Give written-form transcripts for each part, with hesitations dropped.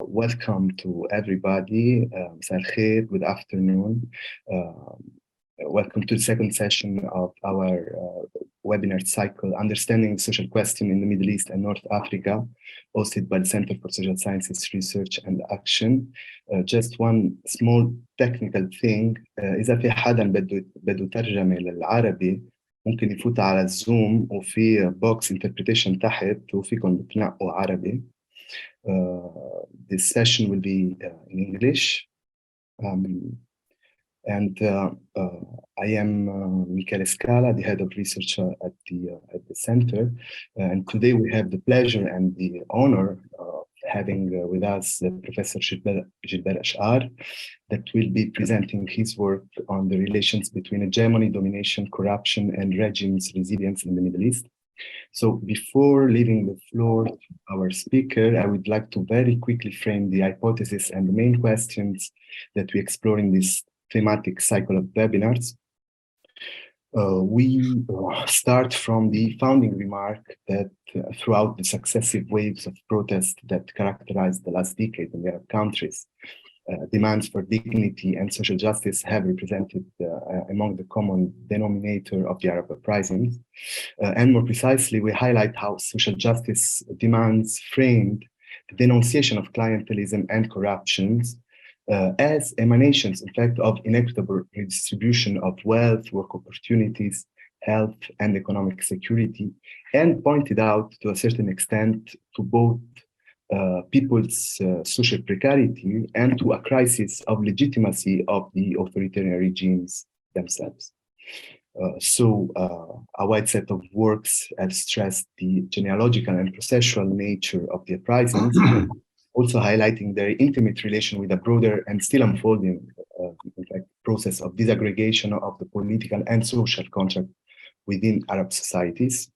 Welcome to everybody. مساء الخير, good afternoon. Welcome to the second session of our webinar cycle, Understanding the Social Question in the Middle East and North Africa, hosted by the Center for Social Sciences Research and Action. Just one small technical thing, إذا في حدا بده ترجمة للعربي ممكن يفوت على الزوم وفي box interpretation تحت وفيكم تنقوا عربي. This session will be in English. I am Michele Scala, the head of research at the center. And today we have the pleasure and the honor of having with us Professor Gilbert Achcar, that will be presenting his work on the relations between hegemony, domination, corruption, and regimes' resilience in the Middle East. So before leaving the floor to our speaker, I would like to very quickly frame the hypothesis and the main questions that we explore in this thematic cycle of webinars. We start from the founding remark that throughout the successive waves of protest that characterized the last decade in the Arab countries, demands for dignity and social justice have represented among the common denominator of the Arab uprisings. And more precisely, we highlight how social justice demands framed the denunciation of clientelism and corruptions as emanations, in fact, of inequitable redistribution of wealth, work opportunities, health, and economic security, and pointed out to a certain extent to both people's social precarity and to a crisis of legitimacy of the authoritarian regimes themselves. A wide set of works have stressed the genealogical and processual nature of the uprisings, also highlighting their intimate relation with a broader and still unfolding in fact, process of disaggregation of the political and social contract within Arab societies.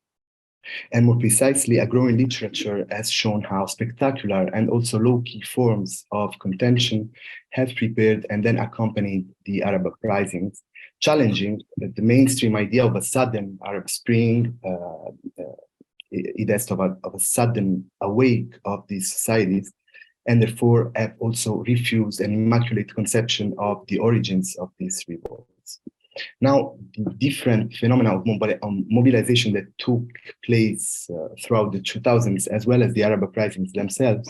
And more precisely, a growing literature has shown how spectacular and also low-key forms of contention have prepared and then accompanied the Arab uprisings, challenging the mainstream idea of a sudden Arab Spring, of a sudden awake of these societies, and therefore have also refused an immaculate conception of the origins of these revolts. Now, the different phenomena of mobilization that took place throughout the 2000s, as well as the Arab uprisings themselves,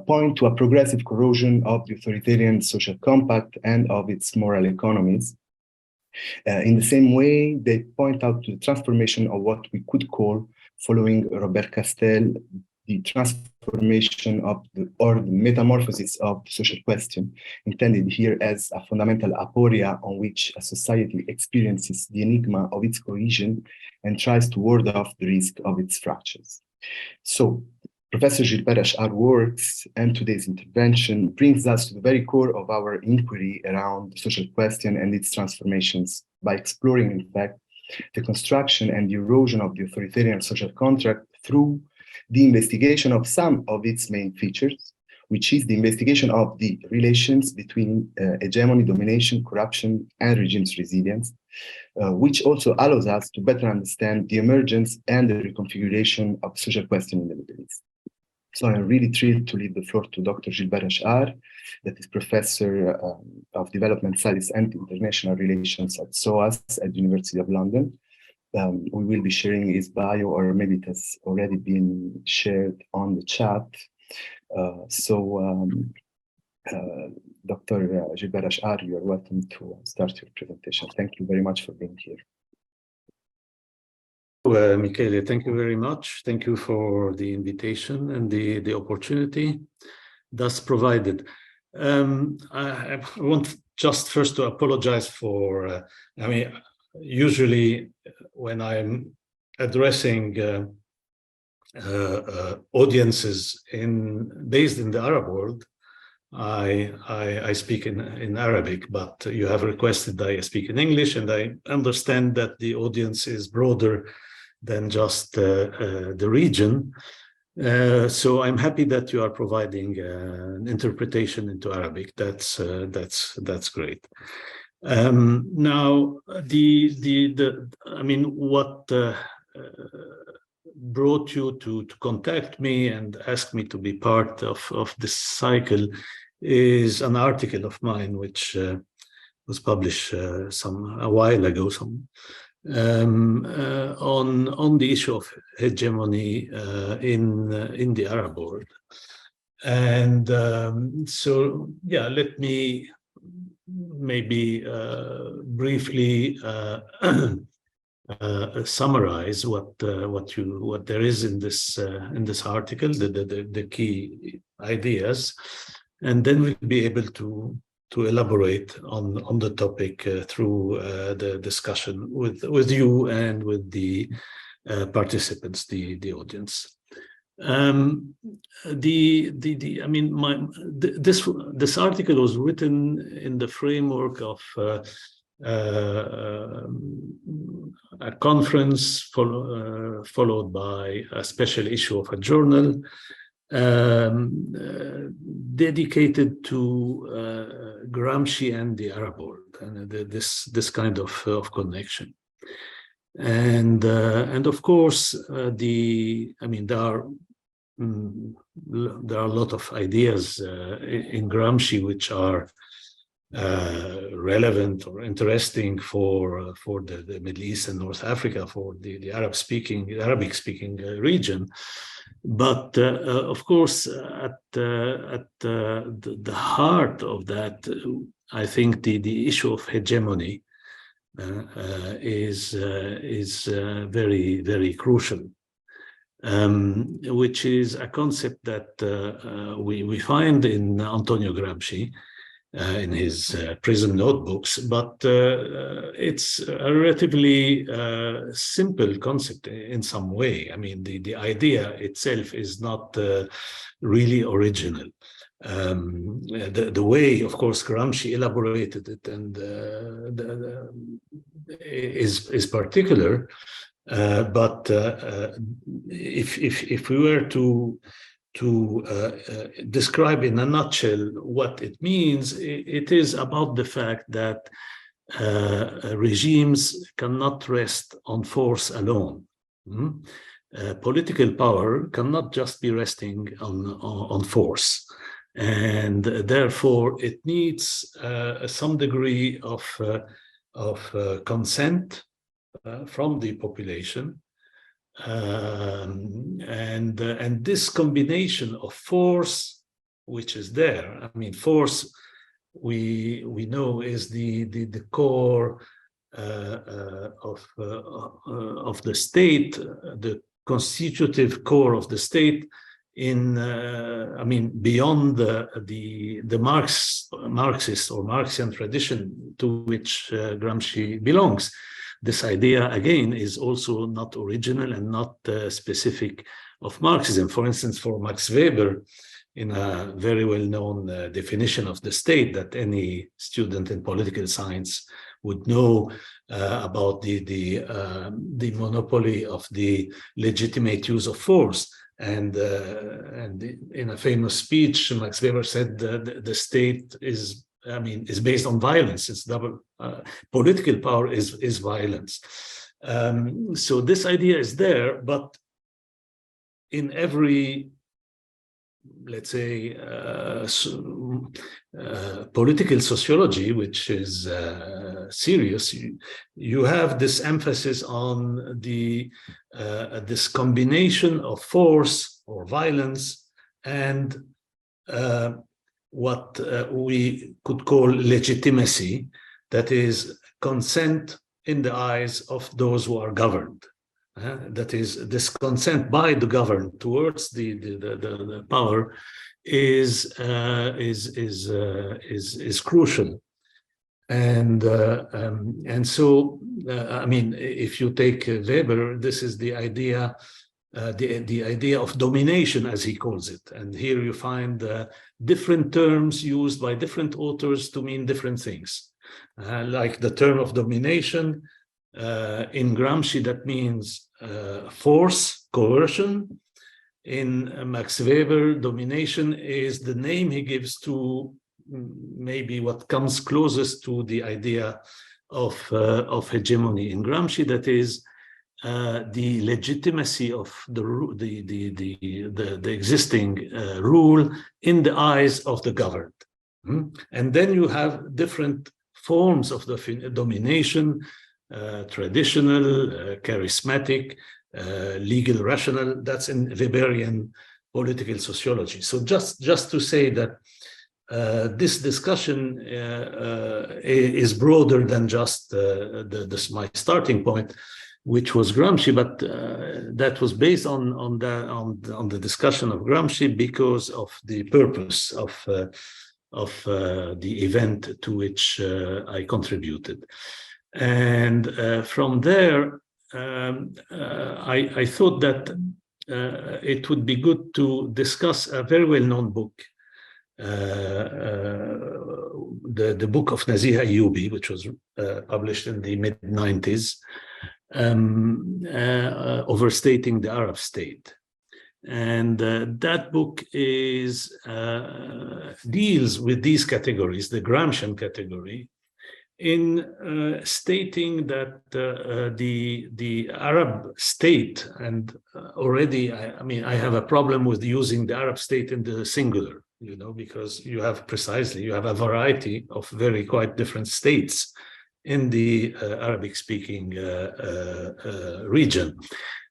point to a progressive corrosion of the authoritarian social compact and of its moral economies. In the same way, they point out to the transformation of what we could call, following Robert Castel, the transformation of the metamorphosis of the social question, intended here as a fundamental aporia on which a society experiences the enigma of its cohesion and tries to ward off the risk of its fractures. So, Professor Gilbert Achcar works and today's intervention brings us to the very core of our inquiry around the social question and its transformations by exploring, in fact, the construction and the erosion of the authoritarian social contract through the investigation of some of its main features, which is the investigation of the relations between hegemony, domination, corruption, and regimes' resilience, which also allows us to better understand the emergence and the reconfiguration of the social question in the Middle East. So I'm really thrilled to leave the floor to Dr. Gilbert Achcar, that is Professor of Development Studies and International Relations at SOAS at the University of London. We will be sharing his bio, or maybe it has already been shared on the chat. Dr. Gilbert Achcar, you are welcome to start your presentation. Thank you very much for being here. Michele, thank you very much. Thank you for the invitation and the opportunity thus provided. I want just first to apologize for, usually when I'm addressing audiences based in the Arab world, I speak in Arabic, but you have requested that I speak in English, and I understand that the audience is broader than just the region. So I'm happy that you are providing an interpretation into Arabic. That's great. Now, brought you to contact me and ask me to be part of this cycle is an article of mine which was published a while ago, on the issue of hegemony in the Arab world. And so, yeah, let me maybe briefly summarize what there is in this article, the key ideas, and then we'll be able to elaborate on the topic through the discussion with you and with the participants, the audience. I mean, this article was written in the framework of a conference followed by a special issue of a journal dedicated to Gramsci and the Arab world, and this kind of connection. And of course, I mean, there are a lot of ideas in Gramsci which are relevant or interesting for the Middle East and North Africa, for the Arabic-speaking region. But of course, at the heart of that, I think the issue of hegemony is very, very crucial, which is a concept that we find in Antonio Gramsci in his prison notebooks, but it's a relatively simple concept in some way. I mean, the idea itself is not really original. The way, of course, Gramsci elaborated it and is particular, but if we were to describe in a nutshell what it means, it is about the fact that regimes cannot rest on force alone. Political power cannot just be resting on force, and therefore it needs some degree of consent from the population. And this combination of force, which is there, I mean, force we know is the core of the state, the constitutive core of the state. I mean, beyond the Marxist or Marxian tradition to which Gramsci belongs. This idea, again, is also not original and not specific of Marxism. For instance, for Max Weber, in a very well-known definition of the state that any student in political science would know about the monopoly of the legitimate use of force. And in a famous speech, Max Weber said that the state is based on violence. It's double. Political power is violence. So this idea is there, but in every, let's say, political sociology, which is serious, you have this emphasis on this combination of force or violence and what we could call legitimacy, that is consent in the eyes of those who are governed. That is, this consent by the governed towards the power is crucial. And so I mean, if you take Weber, this is the idea. The idea of domination, as he calls it. And here you find different terms used by different authors to mean different things. Like the term of domination, in Gramsci, that means force, coercion. In Max Weber, domination is the name he gives to maybe what comes closest to the idea of hegemony in Gramsci, that is, the legitimacy of the existing rule in the eyes of the governed. And then you have different forms of the domination, traditional, charismatic, legal, rational. That's in Weberian political sociology. So just to say that this discussion is broader than just my starting point, which was Gramsci, but that was based on the discussion of Gramsci because of the purpose of the event to which I contributed. And from there, I thought that it would be good to discuss a very well-known book, the book of Naziha Ayyubi, which was published in the mid-90s, Overstating the Arab State. And that book deals with these categories, the Gramscian category, in stating that the Arab state, and already, I have a problem with using the Arab state in the singular, because you have a variety of very quite different states in the Arabic-speaking region.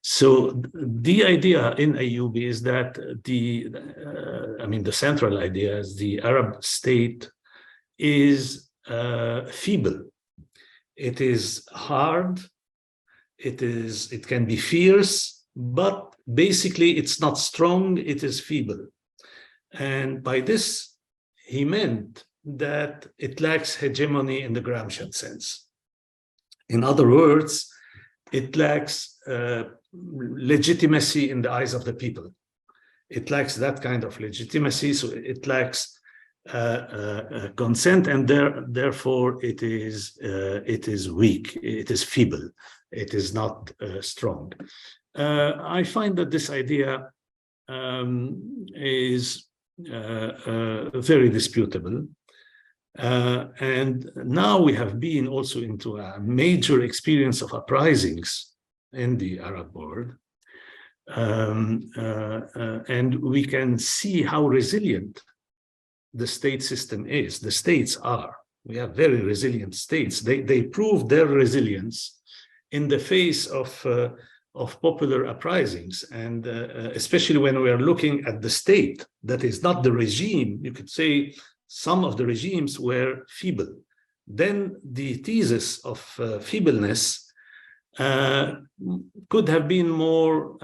So the idea in Ayyubi is that the central idea is the Arab state is feeble. It is hard. It can be fierce, but basically it's not strong. It is feeble, and by this he meant that it lacks hegemony in the Gramscian sense. In other words, it lacks legitimacy in the eyes of the people. It lacks that kind of legitimacy, so it lacks consent, and therefore it is weak, it is feeble, it is not strong. I find that this idea is very disputable. And now we have been also into a major experience of uprisings in the Arab world. And we can see how resilient the state system is. The states are. We have very resilient states. They prove their resilience in the face of popular uprisings. And especially when we are looking at the state, that is not the regime, you could say, some of the regimes were feeble. Then the thesis of feebleness could have been more,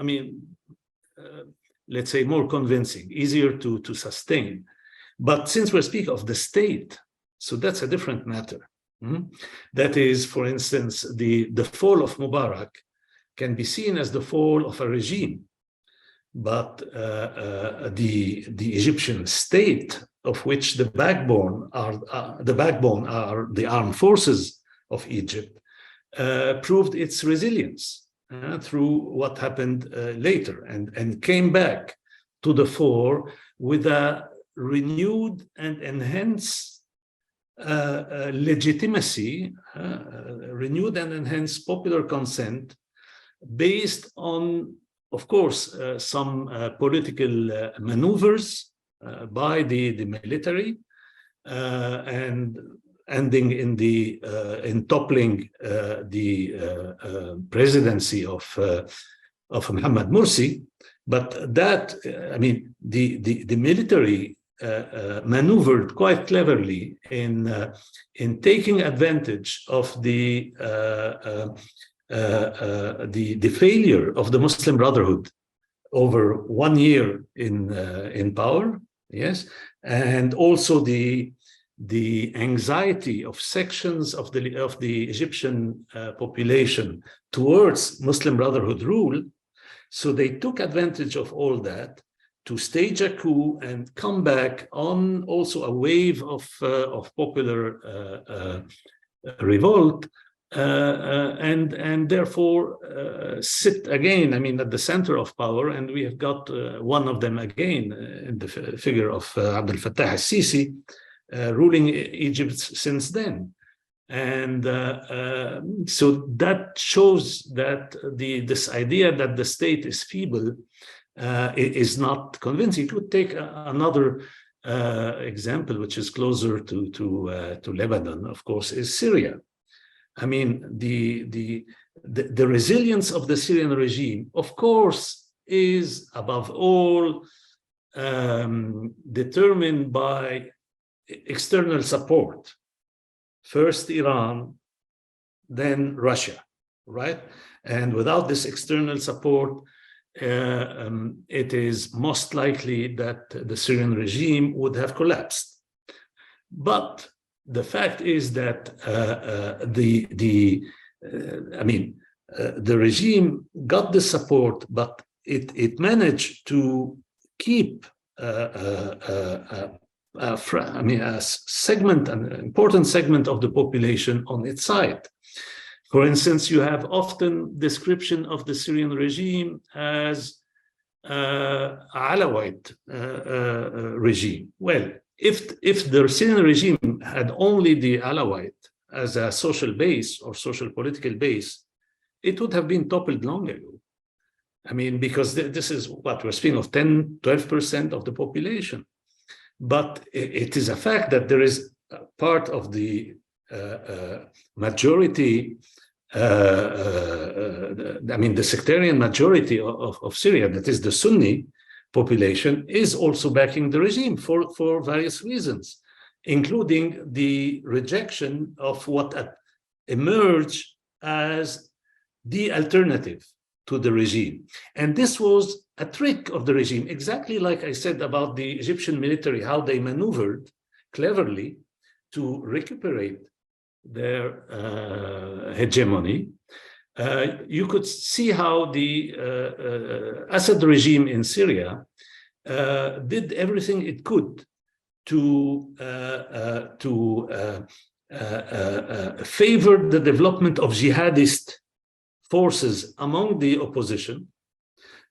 let's say, more convincing, easier to sustain. But since we're speaking of the state, so that's a different matter. That is, for instance, the fall of Mubarak can be seen as the fall of a regime. But the Egyptian state, of which the backbone are the armed forces of Egypt, proved its resilience through what happened later, and came back to the fore with a renewed and enhanced legitimacy, renewed and enhanced popular consent, based on, of course, some political maneuvers by the military, and ending in toppling the presidency of Mohamed Morsi. But that, the military maneuvered quite cleverly in taking advantage of the failure of the Muslim Brotherhood over 1 year in power, yes, and also the anxiety of sections of the Egyptian population towards Muslim Brotherhood rule. So they took advantage of all that to stage a coup and come back on also a wave of popular revolt, and therefore sit again, at the center of power. And we have got one of them again in the figure of Abdel Fattah al-Sisi, ruling Egypt since then. And so that shows that this idea that the state is feeble is not convincing. You could take another example, which is closer to Lebanon, of course, is Syria. I mean, the resilience of the Syrian regime, of course, is above all determined by external support. First Iran, then Russia, right? And without this external support, it is most likely that the Syrian regime would have collapsed. But the fact is that the regime got the support, but it managed to keep a segment, an important segment of the population on its side. For instance, you have often description of the Syrian regime as Alawite regime. Well, if the Syrian regime had only the Alawite as a social base or social political base, it would have been toppled long ago. I mean, because this is what we're speaking of 10, 12% of the population. But it is a fact that there is a part of the majority, the sectarian majority of Syria, that is the Sunni population, is also backing the regime for various reasons, including the rejection of what emerged as the alternative to the regime. And this was a trick of the regime, exactly like I said about the Egyptian military, how they maneuvered cleverly to recuperate their hegemony. You could see how the Assad regime in Syria did everything it could to favor the development of jihadist forces among the opposition,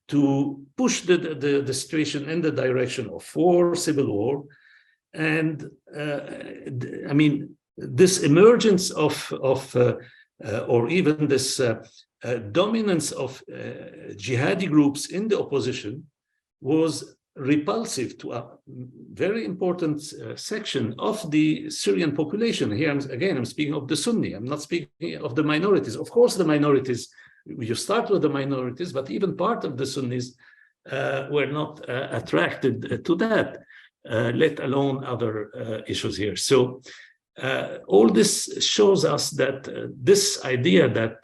to push the situation in the direction of war, civil war. And this emergence or even this dominance of jihadi groups in the opposition was repulsive to a very important section of the Syrian population. Here, I'm speaking of the Sunni. I'm not speaking of the minorities. Of course, the minorities, you start with the minorities, but even part of the Sunnis were not attracted to that, let alone other issues here. So all this shows us that this idea that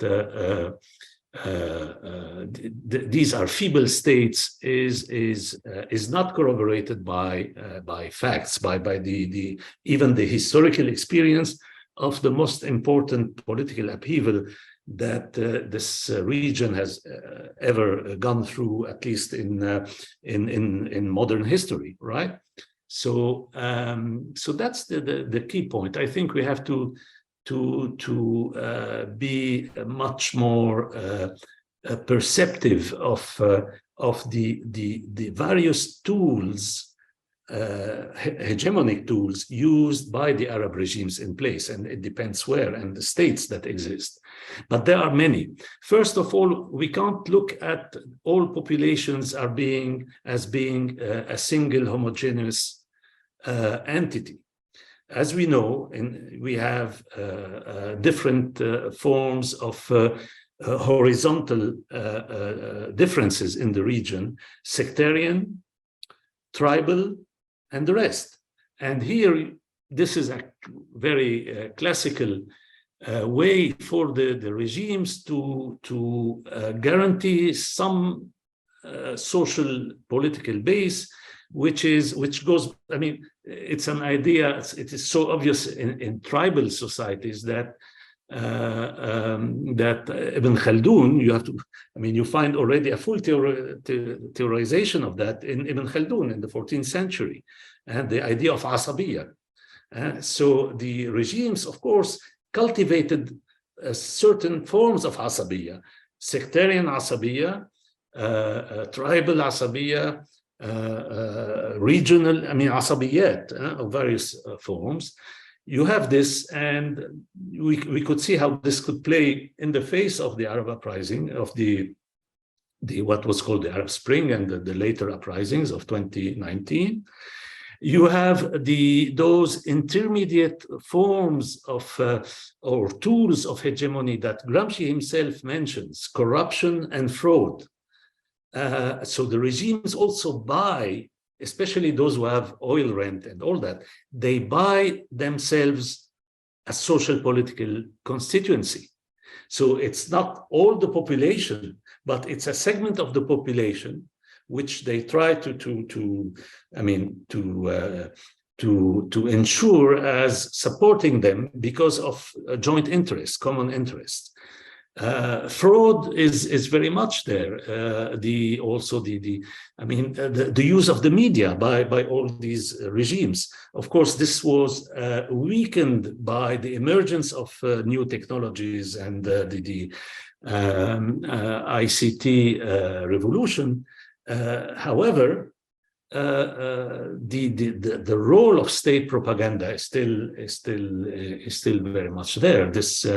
these are feeble states is not corroborated by facts, by even the historical experience of the most important political upheaval that this region has ever gone through, at least in modern history, right? So that's the key point. I think we have to be much more perceptive of the various tools, hegemonic tools used by the Arab regimes in place, and it depends where and the states that exist. But there are many. First of all, we can't look at all populations as being a single homogeneous entity. As we know, we have different forms of horizontal differences in the region: sectarian, tribal, and the rest. And here, this is a very classical way for the regimes to guarantee some social political base, which goes, it's an idea, it is so obvious in tribal societies that Ibn Khaldun, you find already a full theorization of that in Ibn Khaldun in the 14th century, and the idea of asabiya. So the regimes, of course, cultivated certain forms of asabiya: sectarian asabiya, tribal asabiya, regional, asabiyat of various forms. you have this, and we could see how this could play in the face of the Arab uprising, of the what was called the Arab Spring and the later uprisings of 2019. You have those intermediate forms of or tools of hegemony that Gramsci himself mentions, corruption and fraud. So the regimes also buy, especially those who have oil rent and all that, they buy themselves a social political constituency. So it's not all the population, but it's a segment of the population which they try to ensure as supporting them because of a joint interest, common interest. Fraud is very much there. The use of the media by all these regimes. Of course, this was weakened by the emergence of new technologies and the ICT revolution. However, the role of state propaganda is still very much there. This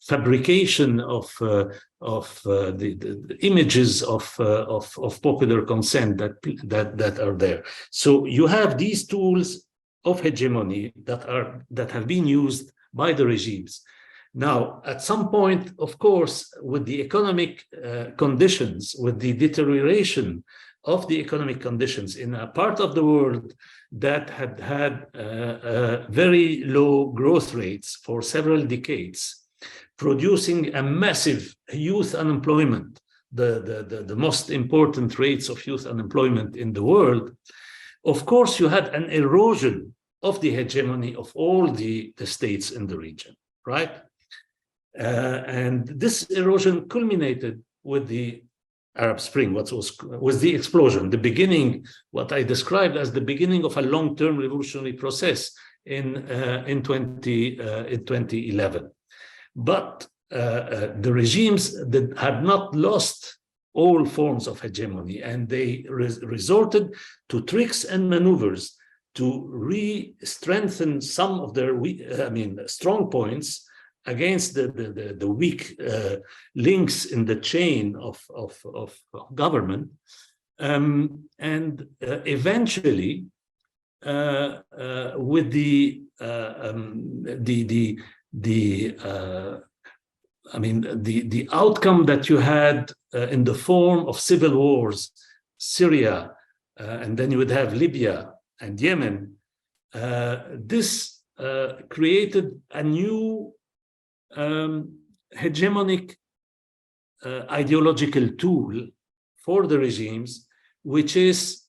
fabrication of the images of popular consent that are there. So you have these tools of hegemony that have been used by the regimes. Now, at some point, of course, with the economic conditions, with the deterioration of the economic conditions in a part of the world that had very low growth rates for several decades, producing a massive youth unemployment, the most important rates of youth unemployment in the world, of course, you had an erosion of the hegemony of all the states in the region, right? And this erosion culminated with the Arab Spring, what was the explosion, the beginning, what I described as the beginning of a long-term revolutionary process in 2011. But the regimes that had not lost all forms of hegemony, and they resorted to tricks and maneuvers to re-strengthen some of their strong points against the weak links in the chain of government, and eventually, with the outcome that you had in the form of civil wars, Syria, and then you would have Libya and Yemen. This created a new hegemonic ideological tool for the regimes, which is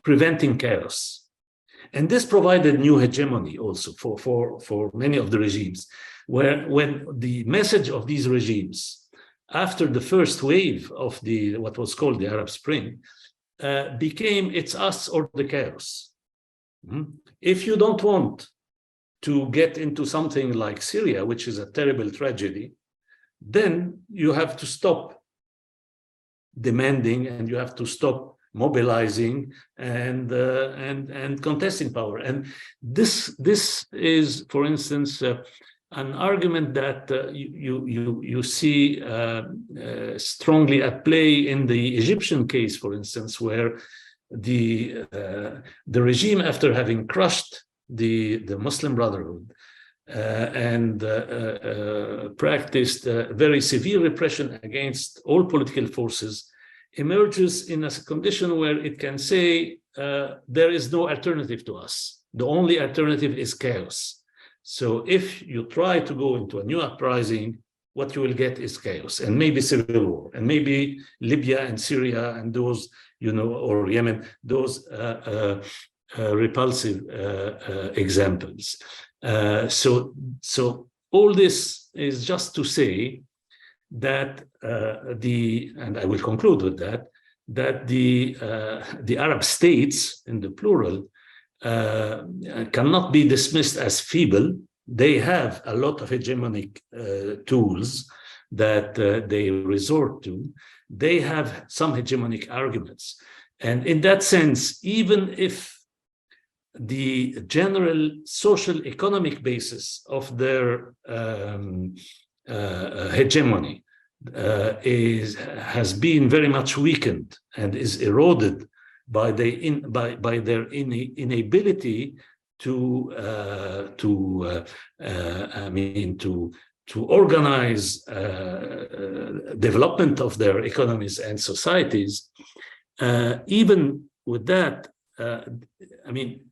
preventing chaos. And this provided new hegemony also for many of the regimes, where when the message of these regimes after the first wave of what was called the Arab Spring became it's us or the chaos. If you don't want to get into something like Syria, which is a terrible tragedy, then you have to stop demanding and you have to stop mobilizing and contesting power. And this is, for instance, an argument that you see strongly at play in the Egyptian case, for instance, where the regime, after having crushed the Muslim Brotherhood and practiced very severe repression against all political forces, emerges in a condition where it can say there is no alternative to us. The only alternative is chaos. So if you try to go into a new uprising, what you will get is chaos and maybe civil war and maybe Libya and Syria and those, or Yemen, those repulsive examples. So all this is just to say that and I will conclude with that the Arab states in the plural cannot be dismissed as feeble. They have a lot of hegemonic tools that they resort to. They have some hegemonic arguments. And in that sense, even if the general social economic basis of their hegemony has been very much weakened and is eroded by their inability to organize development of their economies and societies. Even with that,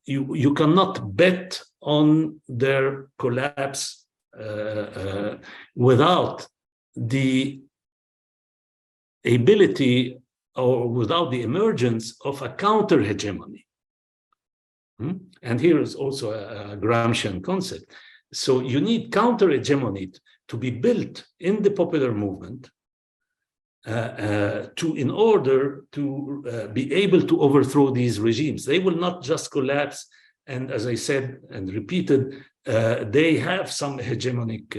you cannot bet on their collapse without the ability or without the emergence of a counter hegemony. And here is also a Gramscian concept. So you need counter hegemony to be built in the popular movement in order to be able to overthrow these regimes. They will not just collapse, and as I said and repeated, they have some hegemonic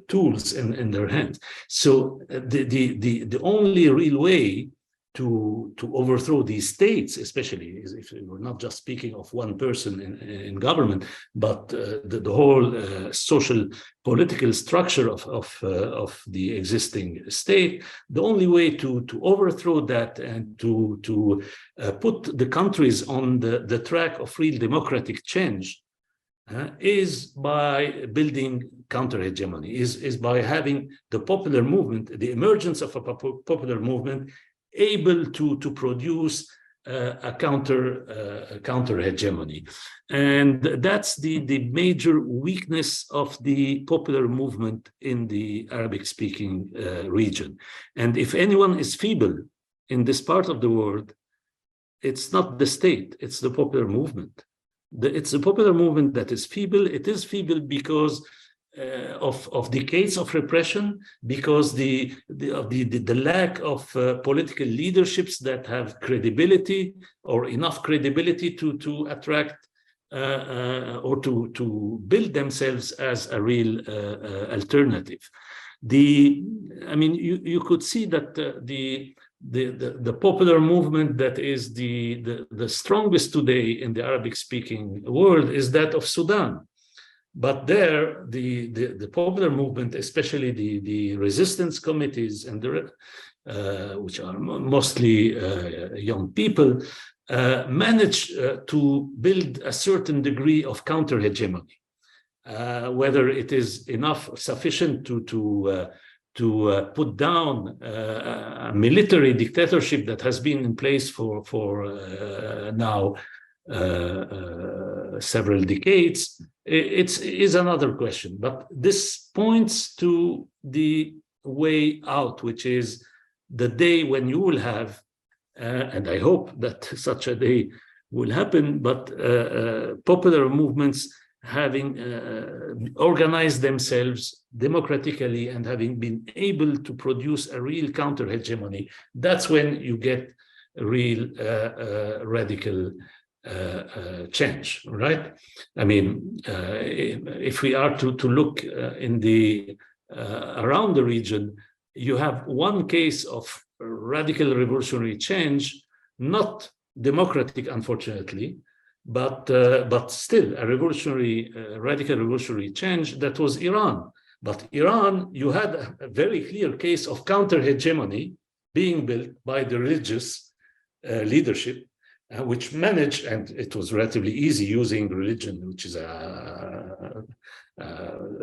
tools in their hands. So the only real way to overthrow these states, especially if we're not just speaking of one person in government, but the whole social political structure of the existing state, the only way to overthrow that and to put the countries on the track of real democratic change is by building counter-hegemony, is by having the popular movement, the emergence of a popular movement, able to produce a counter hegemony. And that's the major weakness of the popular movement in the Arabic-speaking region. And if anyone is feeble in this part of the world, it's not the state, it's the popular movement. It's the popular movement that is feeble. It is feeble because of decades of repression, because the lack of political leaderships that have credibility or enough credibility to attract or to build themselves as a real alternative. You could see that the popular movement that is the strongest today in the Arabic-speaking world is that of Sudan. But there, the popular movement, especially the resistance committees and which are mostly young people, manage to build a certain degree of counter-hegemony. Whether it is sufficient to put down a military dictatorship that has been in place for now several decades, it is another question. But this points to the way out, which is the day when you will have, and I hope that such a day will happen, but popular movements having organized themselves democratically and having been able to produce a real counter-hegemony, that's when you get real radical change, right? If we are to look in the around the region, you have one case of radical revolutionary change, not democratic, unfortunately, but still a radical revolutionary change, that was Iran. But Iran, you had a very clear case of counter-hegemony being built by the religious leadership, which managed, and it was relatively easy using religion, which is a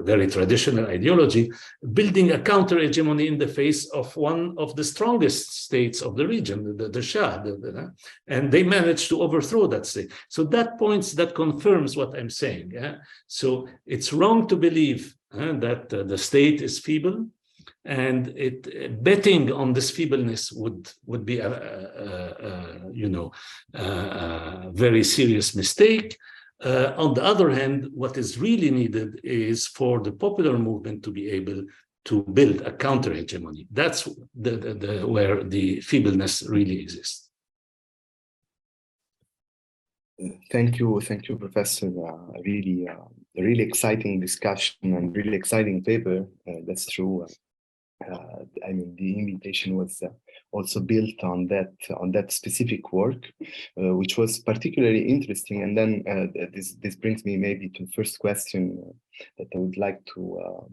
very traditional ideology, building a counter-hegemony in the face of one of the strongest states of the region, the Shah, and they managed to overthrow that state. So that confirms what I'm saying. So it's wrong to believe that the state is feeble, and betting on this feebleness would be a very serious mistake. On the other hand, what is really needed is for the popular movement to be able to build a counter-hegemony. That's where the feebleness really exists. Thank you, Professor. Really exciting discussion and really exciting paper. That's true. The invitation was also built on that specific work, which was particularly interesting. And then this brings me maybe to the first question that I would like to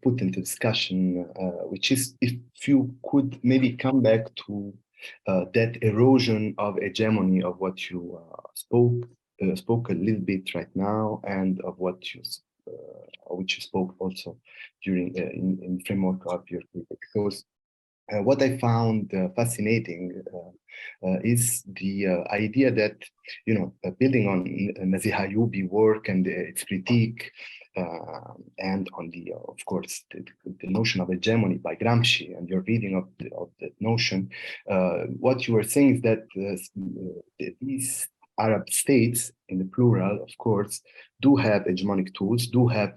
put into discussion, which is if you could maybe come back to that erosion of hegemony of what you spoke a little bit right now, and of what you which you spoke also during in the framework of your paper. Because what I found fascinating is the idea that, building on Naziha Ayyubi work and its critique, and on the, of course, the notion of hegemony by Gramsci and your reading of that notion, what you were saying is that these Arab states, in the plural, of course, do have hegemonic tools, do have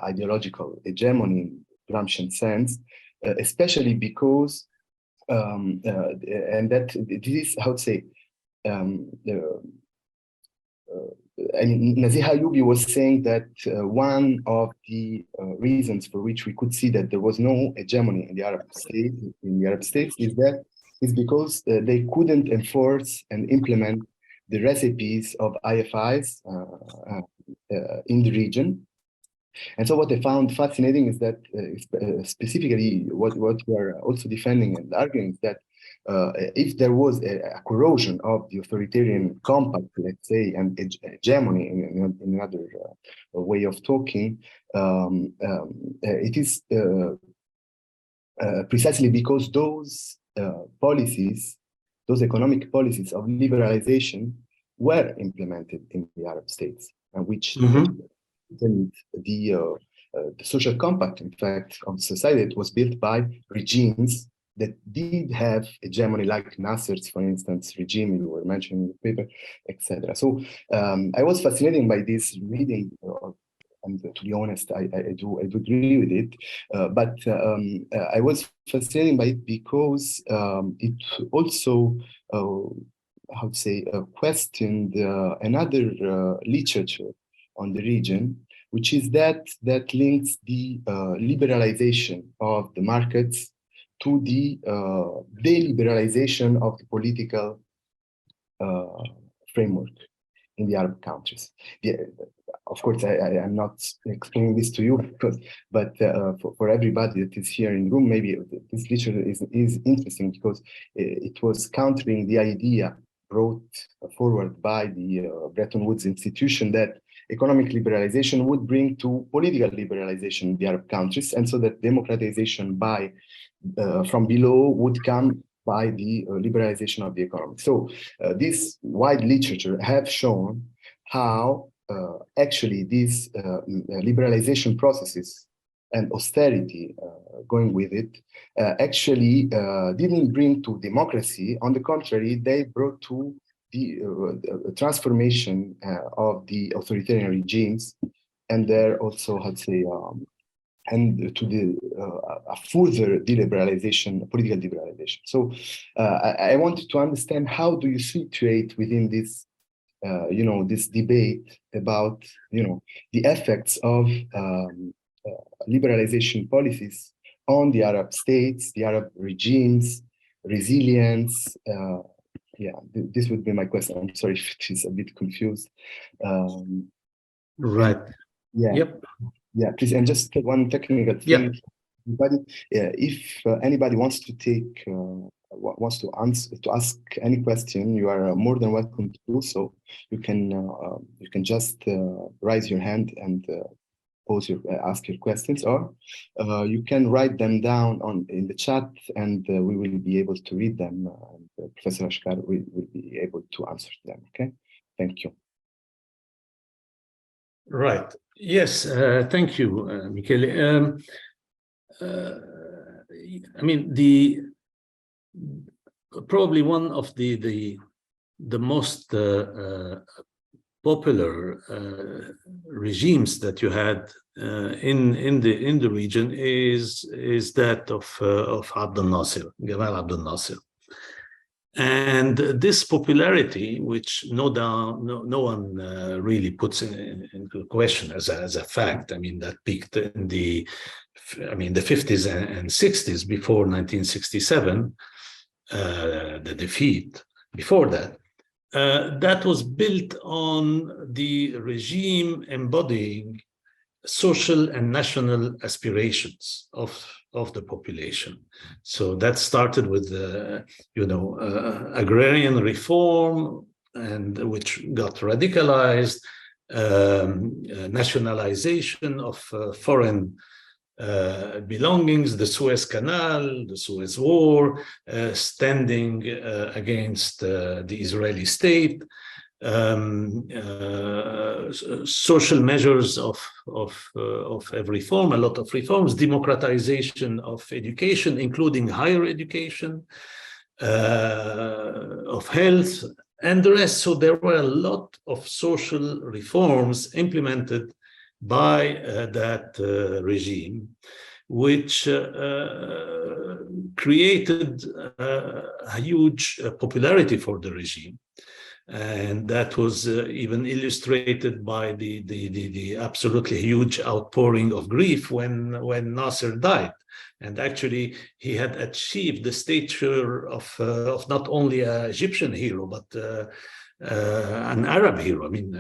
ideological hegemony in Gramscian sense, especially because, and that this is, how to say, Naziha Ayyubi was saying that one of the reasons for which we could see that there was no hegemony in the Arab states is because they couldn't enforce and implement the recipes of IFIs in the region. And so what I found fascinating is that specifically what we are also defending and arguing is that if there was a corrosion of the authoritarian compact, let's say, and hegemony in another way of talking, it is precisely because those policies, those economic policies of liberalization were implemented in the Arab states, and which the social compact, in fact, of society, it was built by regimes that did have hegemony, like Nasser's, for instance, regime you were mentioning in the paper, etc. So I was fascinated by this reading, and to be honest, I do agree with it. But I was fascinated by it because it also, how to say, questioned another literature on the region, which is that links the liberalization of the markets to the deliberalization of the political framework in the Arab countries. Of course, I am not explaining this to you, but for everybody that is here in the room, maybe this literature is interesting because it was countering the idea brought forward by the Bretton Woods institution that economic liberalization would bring to political liberalization in the Arab countries, and so that democratization from below would come by the liberalization of the economy. So this wide literature have shown how actually these liberalization processes and austerity going with it actually didn't bring to democracy. On the contrary, they brought to the transformation of the authoritarian regimes, and there also, how to say, and to the a further deliberalization, political liberalization. So I wanted to understand, how do you situate within this, this debate about, the effects of liberalization policies on the Arab states, the Arab regimes, resilience. This would be my question. I'm sorry if it is a bit confused. Right. Yeah. Yep. Yeah, please. And just one technical thing. Yep. If anybody wants to take, wants to ask any question, you are more than welcome to do so. You can just raise your hand and ask your questions, or you can write them down in the chat, and we will be able to read them. And Professor Achcar will be able to answer them. Okay, thank you. Right. Yes. Thank you, Michele. I mean, probably one of the most popular regimes that you had in the region is that of Abdel Nasser, Gamal Abdel Nasser. And this popularity, which no one really puts into question as a fact, I mean, that peaked in the 50s and 60s before 1967, the defeat. Before that, that was built on the regime embodying social and national aspirations of the population. So that started with agrarian reform, and which got radicalized, nationalization of foreign belongings, the Suez Canal, the Suez War, standing against the Israeli state, social measures of reform, a lot of reforms, democratization of education, including higher education, of health, and the rest. So there were a lot of social reforms implemented by that regime, which created a huge popularity for the regime. And that was even illustrated by the absolutely huge outpouring of grief when Nasser died. And actually, he had achieved the stature of not only an Egyptian hero, but an Arab hero. I mean,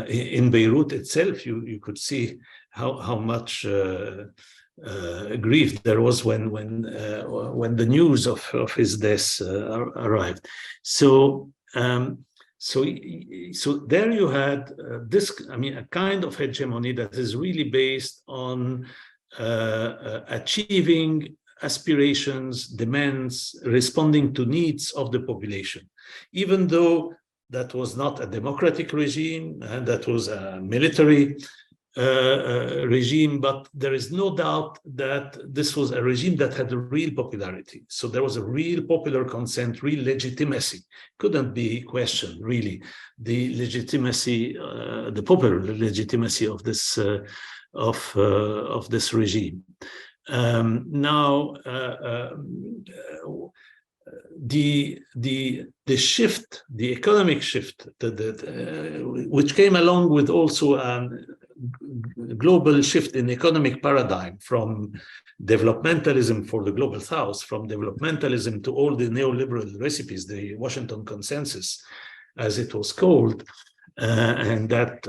in Beirut itself, you could see how much grief there was when the news of his death arrived. So there you had this, a kind of hegemony that is really based on achieving aspirations, demands, responding to needs of the population, even though that was not a democratic regime, and that was a military regime, but there is no doubt that this was a regime that had a real popularity. So there was a real popular consent, real legitimacy. Couldn't be questioned, really, the legitimacy, the popular legitimacy of this regime. The shift, the economic shift, which came along with also a global shift in economic paradigm from developmentalism for the global south, from developmentalism to all the neoliberal recipes, the Washington Consensus, as it was called, and that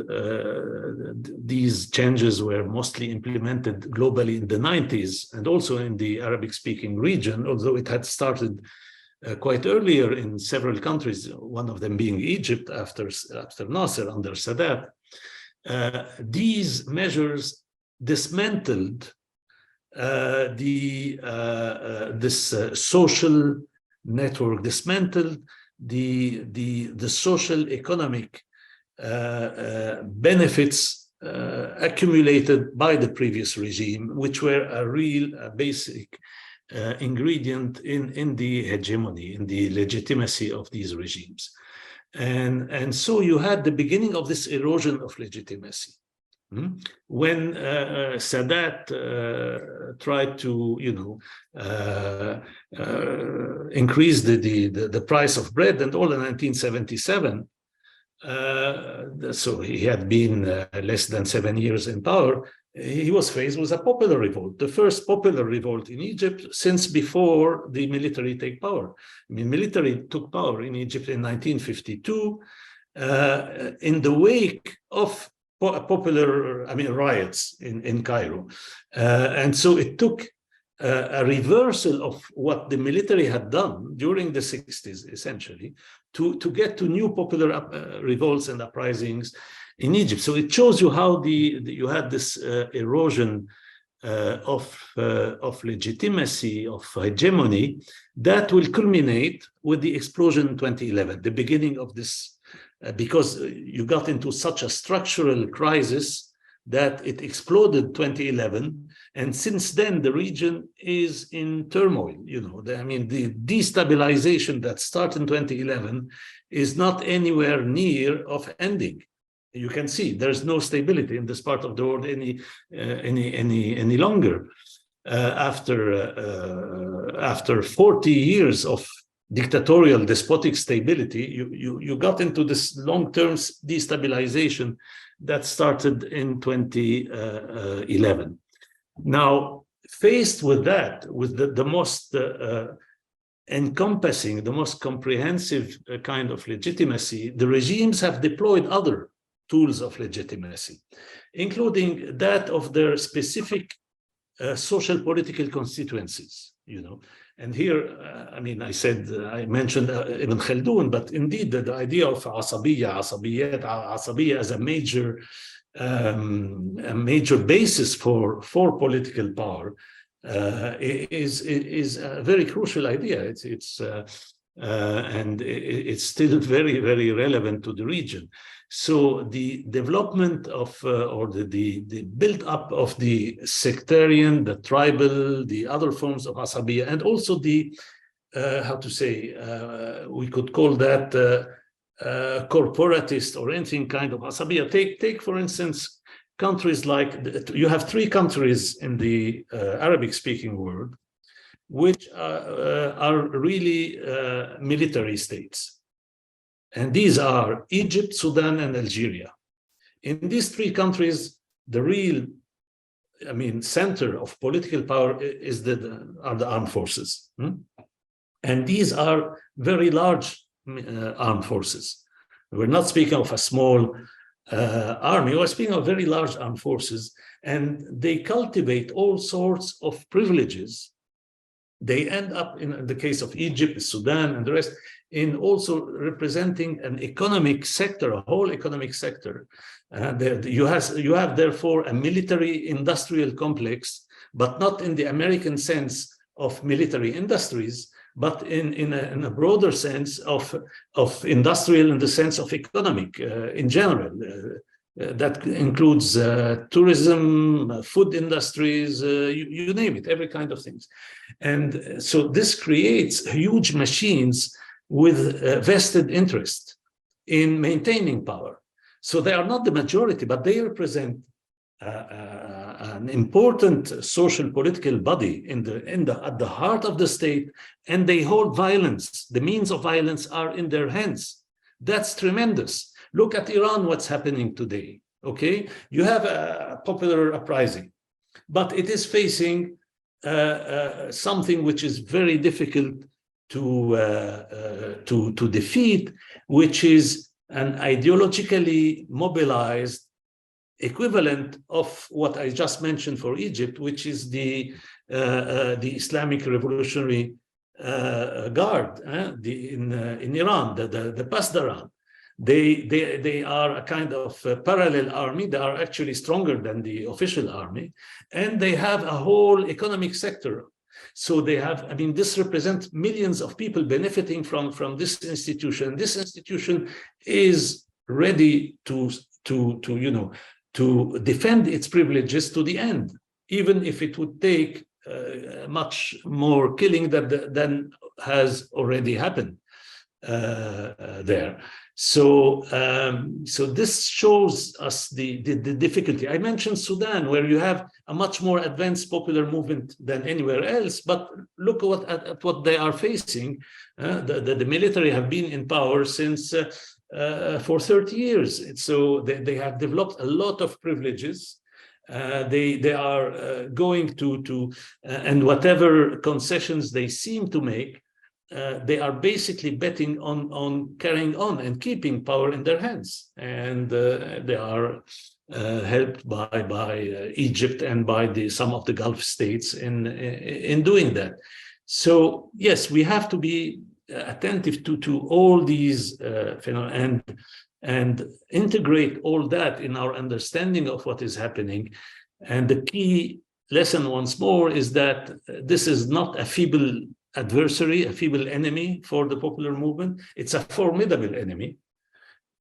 these changes were mostly implemented globally in the 90s and also in the Arabic-speaking region, although it had started quite earlier in several countries, one of them being Egypt after Nasser, under Sadat. These measures dismantled this social network, dismantled the social economic benefits accumulated by the previous regime, which were a real basic ingredient in the hegemony, in the legitimacy of these regimes. And so you had the beginning of this erosion of legitimacy. When Sadat tried to, increase the price of bread and all in 1977, so he had been less than 7 years in power, he was faced with a popular revolt, the first popular revolt in Egypt since before the military take power. Military took power in Egypt in 1952 in the wake of popular, riots in Cairo. And so it took a reversal of what the military had done during the 60s, essentially, to get to new popular revolts and uprisings in Egypt. So it shows you how you had this erosion of legitimacy, of hegemony, that will culminate with the explosion in 2011, the beginning of this, because you got into such a structural crisis that it exploded 2011, and since then the region is in turmoil. The destabilization that started in 2011 is not anywhere near of ending. You can see there's no stability in this part of the world any longer. after 40 years of dictatorial, despotic stability, you got into this long-term destabilization that started in 2011. Now, faced with that, with the most encompassing, the most comprehensive kind of legitimacy, the regimes have deployed other tools of legitimacy, including that of their specific social political constituencies, you know. And here, I mean, I mentioned Ibn Khaldun, but indeed the idea of asabiyya as a major basis for political power is a very crucial idea. And it's still very, very relevant to the region. So the development of or the build-up of the sectarian, the tribal, the other forms of asabiyya, and also the we could call that corporatist or anything kind of asabiyya. Take for instance countries like you have 3 countries in the Arabic-speaking world which are really military states. And these are Egypt, Sudan, and Algeria. In these 3 countries, the real, I mean, center of political power is are the armed forces. And these are very large armed forces. We're not speaking of a small army, we're speaking of very large armed forces, and they cultivate all sorts of privileges. They end up, in the case of Egypt, Sudan, and the rest, in also representing an economic sector, a whole economic sector. You have therefore a military industrial complex, but not in the American sense of military industries, but in a broader sense of industrial in the sense of economic in general. That includes tourism, food industries, you name it, every kind of things. And so this creates huge machines with vested interest in maintaining power. So they are not the majority, but they represent an important social political body at the heart of the state, and they hold violence. The means of violence are in their hands. That's tremendous. Look at Iran, what's happening today, okay? You have a popular uprising, but it is facing something which is very difficult to defeat, which is an ideologically mobilized equivalent of what I just mentioned for Egypt, which is the Islamic Revolutionary Guard in Iran, the Pasdaran. They are a kind of parallel army. They are actually stronger than the official army, and they have a whole economic sector. So they have, I mean, this represents millions of people benefiting from this institution. This institution is ready to defend its privileges to the end, even if it would take much more killing than has already happened there. So this shows us the difficulty. I mentioned Sudan, where you have a much more advanced popular movement than anywhere else, but look at what they are facing. The military have been in power since for 30 years. So they have developed a lot of privileges. They are going to and whatever concessions they seem to make, they are basically betting on carrying on and keeping power in their hands. And they are helped by Egypt and by some of the Gulf states in doing that. So yes, we have to be attentive to all these phenomena and integrate all that in our understanding of what is happening. And the key lesson once more is that this is not a feeble adversary, a feeble enemy for the popular movement. It's a formidable enemy.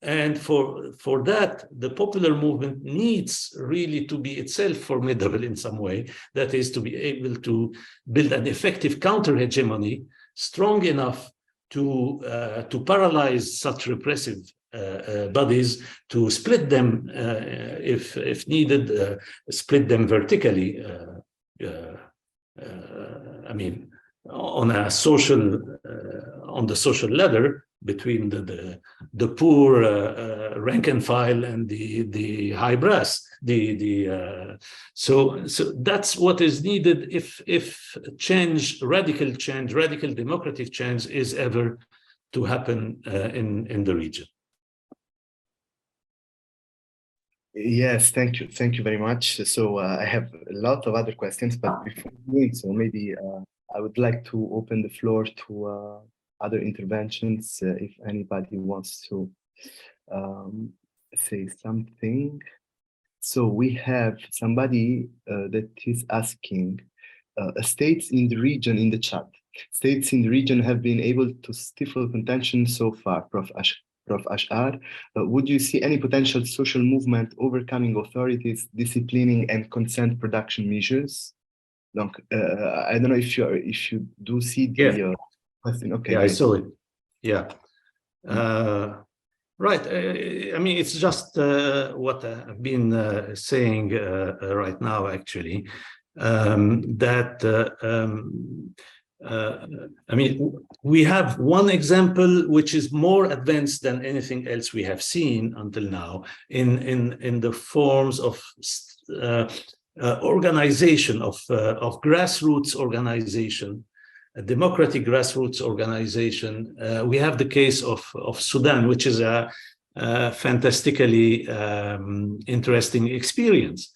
And for that, the popular movement needs really to be itself formidable in some way. That is, to be able to build an effective counter-hegemony strong enough to paralyze such repressive bodies, to split them if needed, split them vertically I mean, on a social, on the social ladder between the poor rank and file and the high brass. So that's what is needed if change, radical democratic change is ever to happen in the region. Yes, thank you very much. So I have a lot of other questions, but before doing so, maybe I would like to open the floor to other interventions if anybody wants to say something. So we have somebody that is asking, states in the region in the chat. States in the region have been able to stifle contention so far, Prof. Achcar. Would you see any potential social movement overcoming authorities, disciplining and consent production measures? Donc, I don't know if you do see the question. Okay, yeah, great. I saw it. Yeah. Right. I mean, it's just what I've been saying right now, actually, I mean, we have one example which is more advanced than anything else we have seen until now in the forms of organization of grassroots organization, a democratic grassroots organization. We have the case of Sudan, which is a fantastically interesting experience.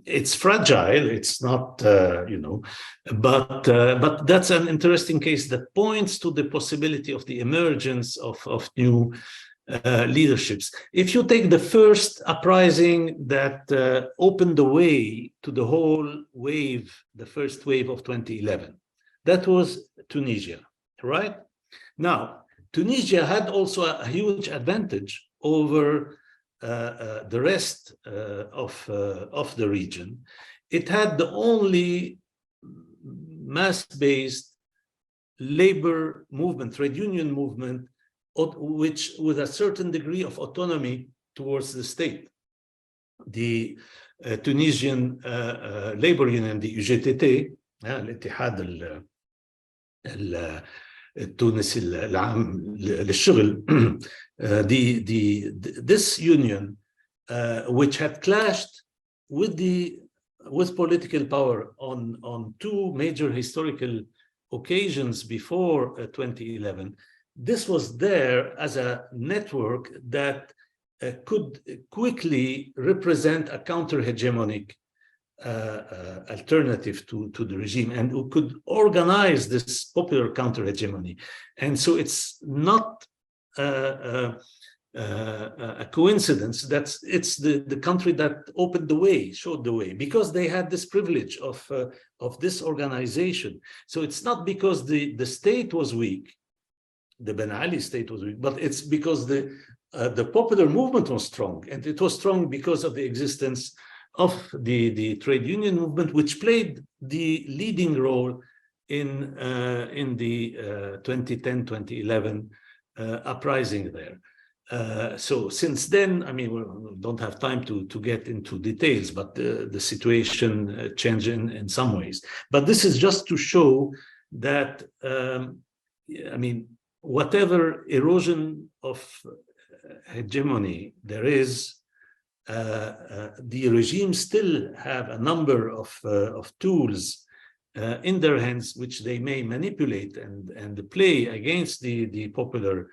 It's fragile, it's not, but that's an interesting case that points to the possibility of the emergence of new leaderships. If you take the first uprising that opened the way to the whole wave, the first wave of 2011, that was Tunisia, right? Now, Tunisia had also a huge advantage over the rest of the region. It had the only mass-based labor movement, trade union movement, which with a certain degree of autonomy towards the state. The Tunisian labor union, the UGTT, الاتحاد التونسي العام للشغل, this union, which had clashed with political power on two major historical occasions before 2011, this was there as a network that could quickly represent a counter-hegemonic alternative to the regime, and who could organize this popular counter-hegemony. And so it's not a coincidence that it's the country that opened the way, showed the way, because they had this privilege of this organization. So it's not because the state was weak, the Ben Ali state was weak, but it's because the popular movement was strong, and it was strong because of the existence of the trade union movement, which played the leading role in the 2010-2011 uprising there. So since then, I mean, we don't have time to get into details, but the situation changed in some ways. But this is just to show that, I mean, whatever erosion of hegemony there is, the regime still have a number of tools in their hands, which they may manipulate and play against the popular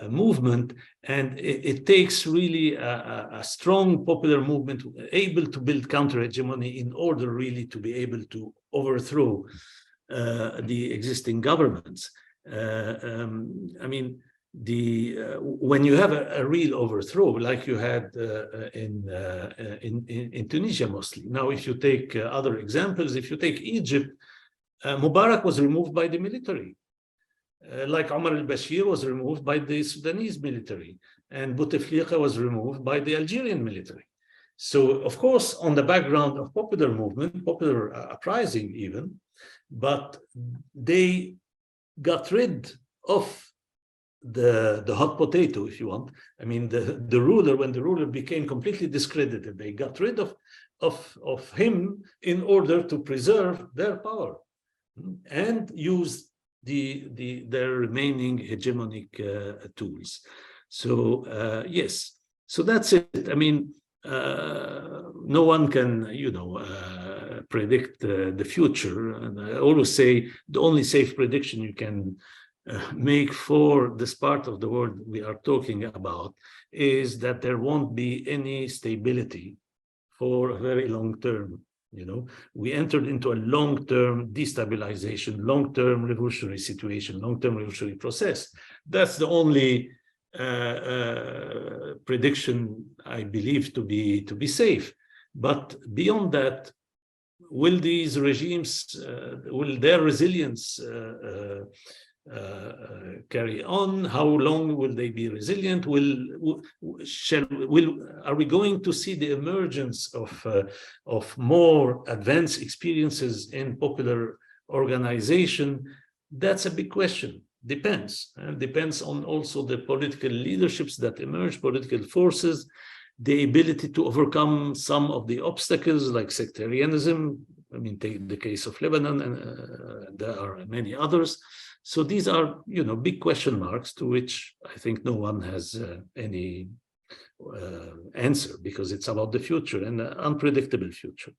movement. And it takes really a strong popular movement able to build counter-hegemony in order really to be able to overthrow the existing governments. I mean, when you have a real overthrow, like you had in Tunisia mostly. Now, if you take other examples, if you take Egypt, Mubarak was removed by the military, like Omar al-Bashir was removed by the Sudanese military, and Bouteflika was removed by the Algerian military. So, of course, on the background of popular movement, popular uprising even, but they got rid of the hot potato, if you want. I mean, the ruler, when the ruler became completely discredited, they got rid of of him in order to preserve their power and use their remaining hegemonic tools. So yes, so that's it. I mean, no one can, predict the future. And I always say the only safe prediction you can make for this part of the world we are talking about is that there won't be any stability for a very long term. We entered into a long-term destabilization, long-term revolutionary situation, long-term revolutionary process. That's the only prediction I believe to be safe. But beyond that, will these regimes, will their resilience carry on? How long will they be resilient? Are we going to see the emergence of more advanced experiences in popular organization? That's a big question. Depends. Depends on also the political leaderships that emerge, political forces, the ability to overcome some of the obstacles like sectarianism. I mean, take the case of Lebanon, and there are many others. So these are, big question marks to which I think no one has any answer, because it's about the future and an unpredictable future.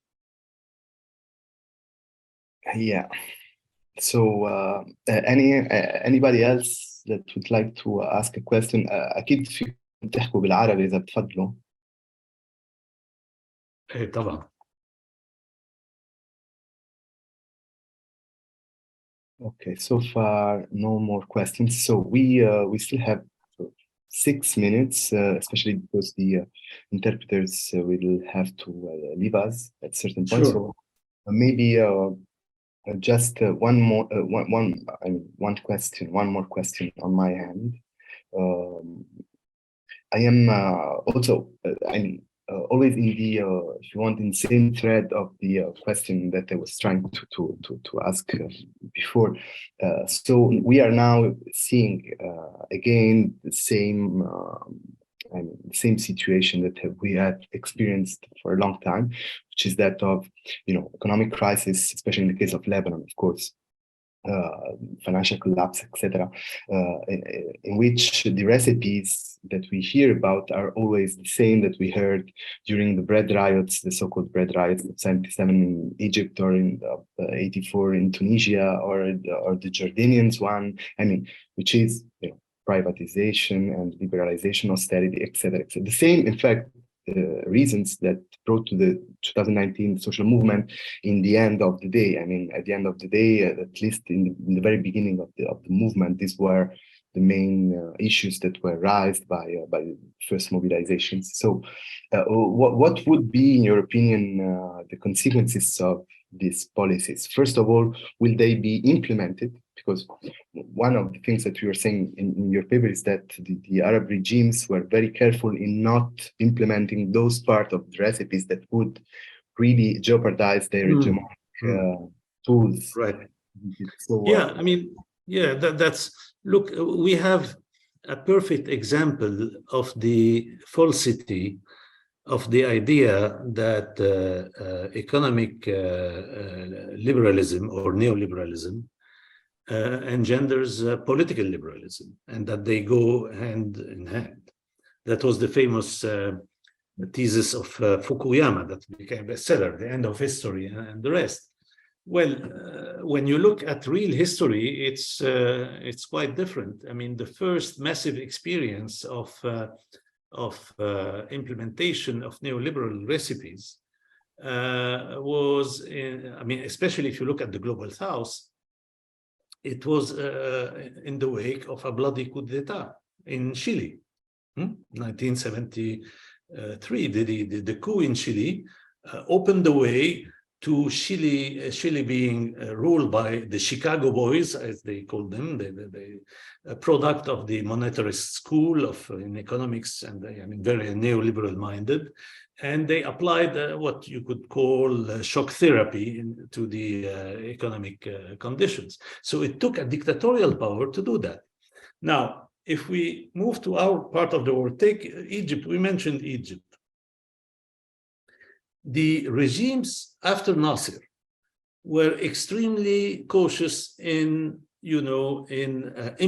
Yeah. So anybody else that would like to ask a question? أكيد فيكم تحكوا بالعربي إذا بتفضلوا. إيه طبعا. Okay, so far no more questions. So we still have 6 minutes, especially because the interpreters will have to leave us at certain points. Sure. So maybe just one more question on my hand. I am also always in the if you want, in the same thread of the question that I was trying to ask before. So we are now seeing again the same situation that we had experienced for a long time, which is that of economic crisis, especially in the case of Lebanon, of course. Financial collapse, etc., in which the recipes that we hear about are always the same that we heard during the bread riots, the so-called bread riots of 77 in Egypt, or in 84 in Tunisia, or the Jordanians one. I mean, which is privatization and liberalization, austerity, etc., etc. The same, in fact, reasons that brought to the 2019 social movement in the end of the day. I mean, at the end of the day, at least in the very beginning of the movement, these were the main issues that were raised by first mobilizations. So what would be, in your opinion, the consequences of these policies? First of all, will they be implemented? Because one of the things that you were saying in your paper is that the Arab regimes were very careful in not implementing those part of the recipes that would really jeopardize their hegemonic tools. Right. So, yeah, I mean, yeah, that's, look, we have a perfect example of the falsity of the idea that economic liberalism or neoliberalism engenders political liberalism, and that they go hand in hand. That was the famous thesis of Fukuyama that became bestseller, The End of History, and the rest. Well, when you look at real history, it's quite different. I mean, the first massive experience of implementation of neoliberal recipes was in, I mean, especially if you look at the Global South, it was in the wake of a bloody coup d'etat in Chile, 1973. The coup in Chile opened the way to Chile being ruled by the Chicago Boys, as they called them, the product of the monetarist school in economics, and I mean very neoliberal minded, and they applied what you could call shock therapy to the economic conditions. So it took a dictatorial power to do that. Now, if we move to our part of the world, take Egypt. We mentioned Egypt. the regimes after Nasser were extremely cautious in,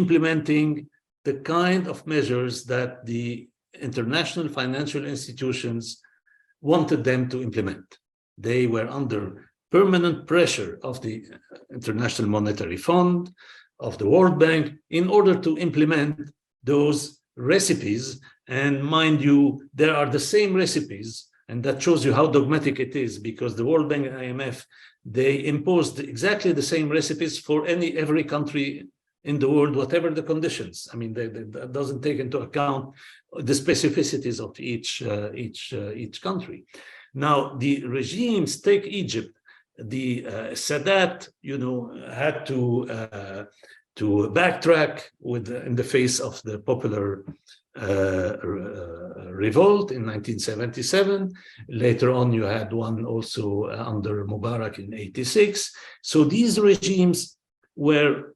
implementing the kind of measures that the international financial institutions wanted them to implement. They were under permanent pressure of the International Monetary Fund, of the World Bank, in order to implement those recipes. And mind you, there are the same recipes, and that shows you how dogmatic it is, because the World Bank and IMF, they imposed exactly the same recipes for every country in the world, whatever the conditions. I mean, that doesn't take into account the specificities of each country. Now, the regimes, take Egypt, the Sadat, had to backtrack in the face of the popular revolt in 1977. Later on, you had one also under Mubarak in 86. So these regimes were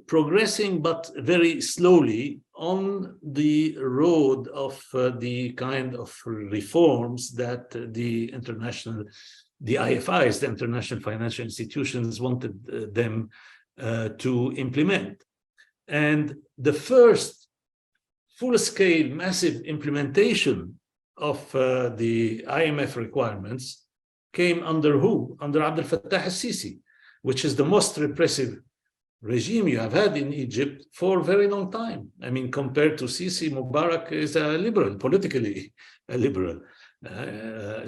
progressing, but very slowly, on the road of the kind of reforms that the IFIs, the international financial institutions, wanted them to implement. And the first full-scale, massive implementation of the IMF requirements came under who? Under Abdel Fattah al-Sisi, which is the most repressive regime you have had in Egypt for a very long time. I mean, compared to Sisi, Mubarak is a liberal, politically a liberal. That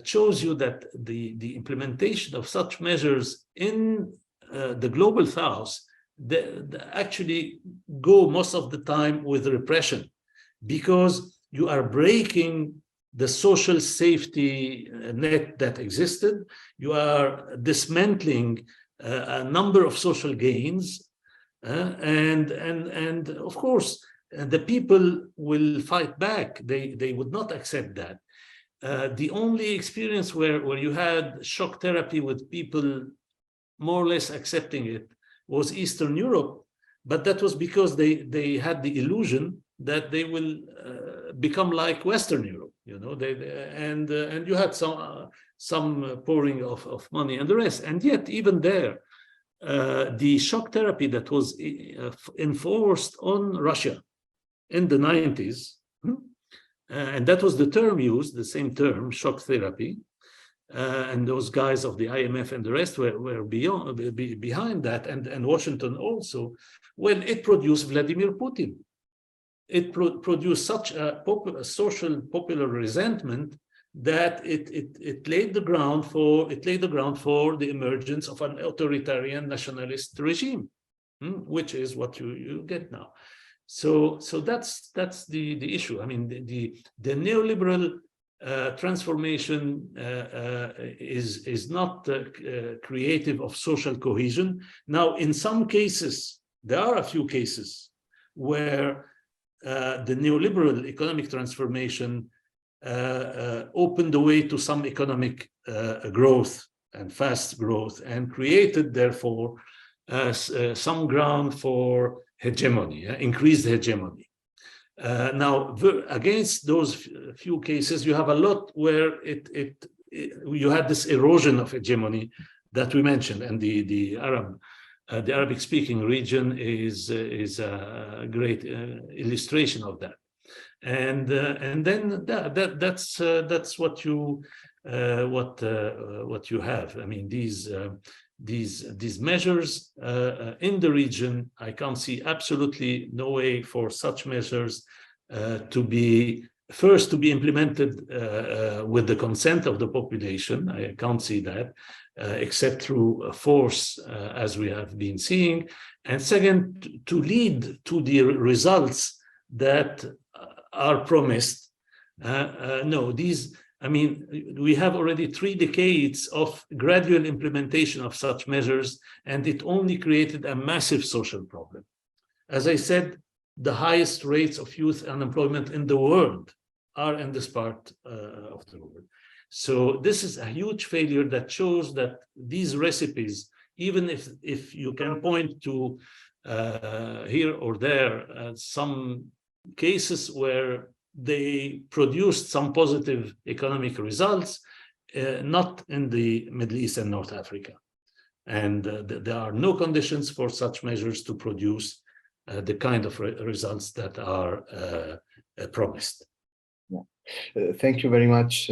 shows you that the implementation of such measures in the global south, they actually go most of the time with repression, because you are breaking the social safety net that existed. You are dismantling a number of social gains, and of course the people will fight back. They would not accept that. The only experience where you had shock therapy with people more or less accepting it was Eastern Europe, but that was because they had the illusion that they will become like Western Europe, and you had some pouring of money and the rest. And yet, even there, the shock therapy that was enforced on Russia in the 90s, and that was the term used, the same term, shock therapy, and those guys of the IMF and the rest were behind that, and Washington also. Well, it produced Vladimir Putin. It produced such a social popular resentment that it laid the ground for the emergence of an authoritarian nationalist regime, which is what you get now. So that's the issue. I mean, the neoliberal transformation is not creative of social cohesion. Now, in some cases, there are a few cases where the neoliberal economic transformation opened the way to some economic growth and fast growth, and created, therefore, some ground for hegemony, increased hegemony. Now, against those few cases, you have a lot where you had this erosion of hegemony that we mentioned, and the Arabic-speaking region is a great illustration of that. And then that's what you have. I mean, these measures in the region, I can't see absolutely no way for such measures to be implemented with the consent of the population. I can't see that, except through force, as we have been seeing. And second, to lead to the results that are promised. We have already 3 decades of gradual implementation of such measures, and it only created a massive social problem. As I said, the highest rates of youth unemployment in the world are in this part of the world. So this is a huge failure that shows that these recipes, even if you can point to here or there some cases where they produced some positive economic results, not in the Middle East and North Africa. And there are no conditions for such measures to produce the kind of results that are promised. Yeah. Thank you very much,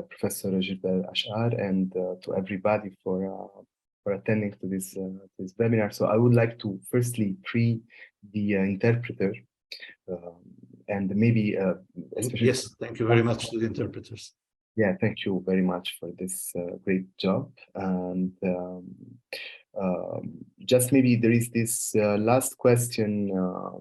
Professor Gilbert Achcar, and to everybody for attending to this webinar. So I would like to firstly free the interpreter, and maybe especially. Yes, thank you very much to the interpreters. Yeah, thank you very much for this great job. And just maybe there is this last question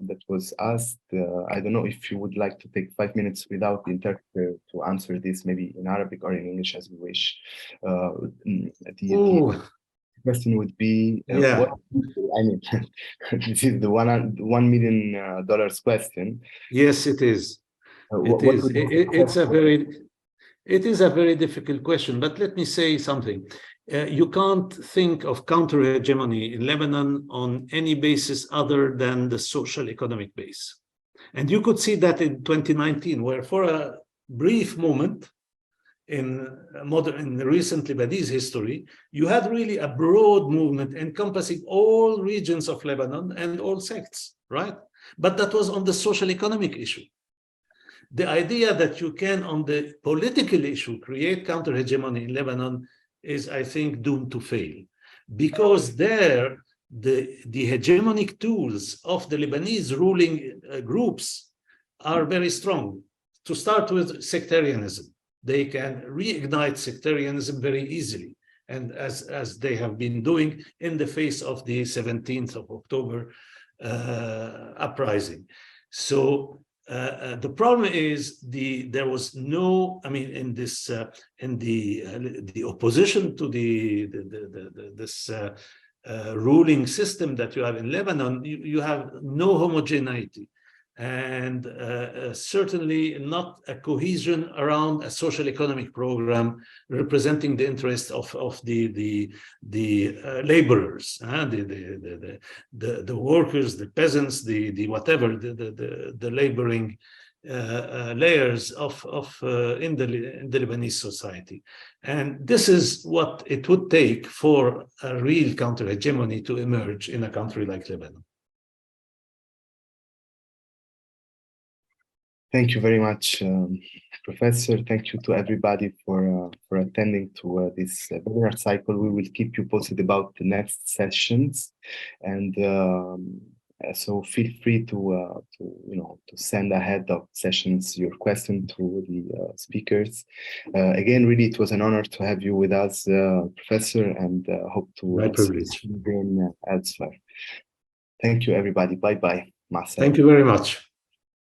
that was asked. I don't know if you would like to take 5 minutes without the interpreter to answer this, maybe in Arabic or in English as you wish. The question would be, what, I mean, this is the $1 million question. Yes, it is. It is a very difficult question, but let me say something. You can't think of counter-hegemony in Lebanon on any basis other than the social economic base. And you could see that in 2019, where for a brief moment in recent Lebanese history, you had really a broad movement encompassing all regions of Lebanon and all sects, right? But that was on the social economic issue. The idea that you can, on the political issue, create counter-hegemony in Lebanon is, I think, doomed to fail. Because there, the hegemonic tools of the Lebanese ruling groups are very strong. To start with sectarianism. They can reignite sectarianism very easily, and as they have been doing in the face of the 17th of October uprising. So the problem is there was no, I mean, in this in the opposition to this ruling system that you have in Lebanon, you have no homogeneity. And certainly not a cohesion around a social economic program representing the interests of the laborers, the workers, the peasants, the whatever, the laboring layers in the Lebanese society. And this is what it would take for a real counter-hegemony to emerge in a country like Lebanon. Thank you very much, Professor. Thank you to everybody for attending to this webinar cycle. We will keep you posted about the next sessions, and so feel free to send ahead of sessions your question to the speakers. Again, really, it was an honor to have you with us, Professor, and hope to see you again elsewhere. Thank you, everybody. Bye bye. Thank you very much.